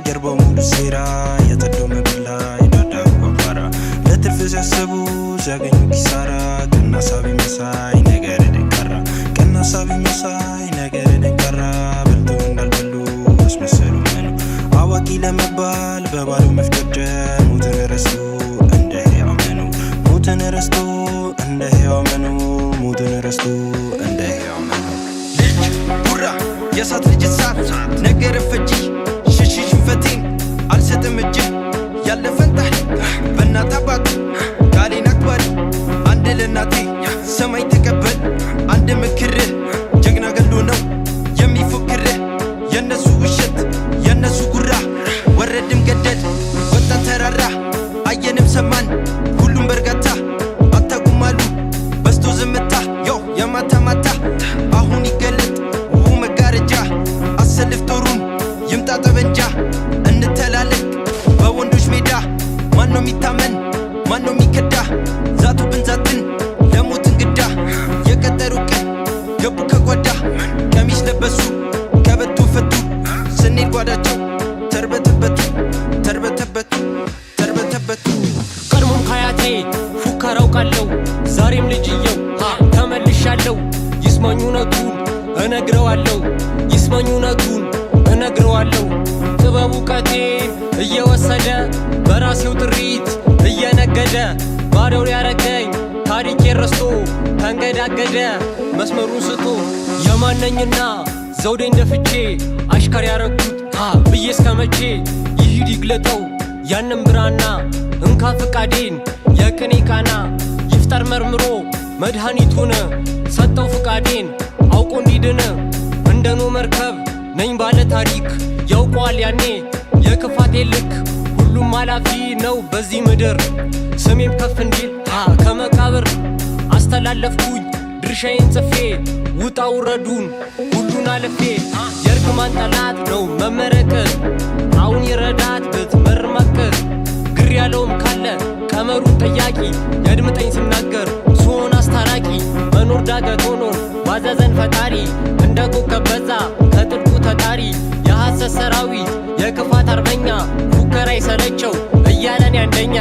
ጀርባው ሙሉ ሴራ የተዶመ ብላይ ዳዳው አባራ ለትርፍ ሲያስቡ ሲያገኙ ኪሳራ ቀናሳቢ መሳይ ነገር ደንቀራ ቀናሳቢ መሳይ ነገር ደንቀራ በልቶ እንዳልበሉ አስመሰሉ መኑ አዋቂ ለመባል በባሉ መፍጨርጨር ሞትን ረስቶ እንደ ሕያው መኑ ሞትን ረስቶ እንደ ሕያው መኑ ሞትን ረስቶ እንደ ሕያው መኑ ልጅ ጉራ የሳት ልጅ ሳት ነገር ፈጂ ሽሽ ሽንፈቴን አልሰጥም እጅ ያለፈን ታሪክ በእናት አባቱ ቃሌን አክባሪ አንድ ለእናቴ ሰማይ ተቀበል አንድ ምክርህ ጀግና ገሎ ነው የሚፎክርህ የነሱ ውሸት የነሱ ጉራ ወረድም ገደል ወጣን ተራራ አየንም ሰማን ሁሉም በርጋታ አታቁም አሉ በስቶ ዝምታ ዮ የማታ ማታ አሁን ይገለጥ ውቡ መጋረጃ አሰልፍ ጦሩን ይምጣ ጠበንጃ እንተላለቅ በወንዶች ሜዳ ማነው የሚታመን ማነው የሚከዳ ዛቱ ብንዛትን ለሞት እንግዳ የቀጠሩ ቀን ገቡ ከጓዳ ቀሚስ ለበሱ ከበቱ ፈቱ ስንሄድ ጓዳቸው ተርበተበቱ ተርበተበቱ ተርበተበቱ ቀድሞም ካያቴ ፉከራው ቃለው ዛሬም ልጅየው ተመልሻለው ይስማኙ ነቱን እነግረዋለው ይስማኙ ነቱን እነግረዋለው ጥበቡ ቀቴን እየወሰደ በራሴው ጥሪት እየነገደ ባዶው ያረገኝ ታሪክ ረስቶ ተንገዳገደ መስመሩን ስቶ የማነኝና ዘውዴን ደፍቼ አሽከር ያረኩት ብዬ እስከመቼ ይሂድ ይግለጠው ያንም ብራና እንካ ፍቃዴን የቅኔ ቃና ይፍጠር መርምሮ መድኃኒቱን ሰጠው ፍቃዴን አውቆ እንዲድን እንደኖ መርከብ ነኝ ባለ ታሪክ ያውቀዋል ያኔ የክፋቴ ልክ ሁሉም አላፊ ነው በዚህ ምድር ስሜም ከፍ እንዲል ከመቃብር አስተላለፍኩኝ ድርሻዬን ጽፌ ውጣ ውረዱን ሁሉን አለፌ የእርግማን ጠላት ነው መመረቅ አሁን ይረዳት ብትመርመቅ ግር ያለውም ካለ ቀመሩን ጠያቂ የድምጠኝ ስናገር ስሆን አስታራቂ መኖር ዳገት ሆኖን ባዘዘን ፈጣሪ እንደ ኮከብ በዛ ከጥልቁ ተጣሪ የሐሰት ሰራዊት የክፋት አርበኛ ፉከራ ይሰለቸው እያለን ያንደኛ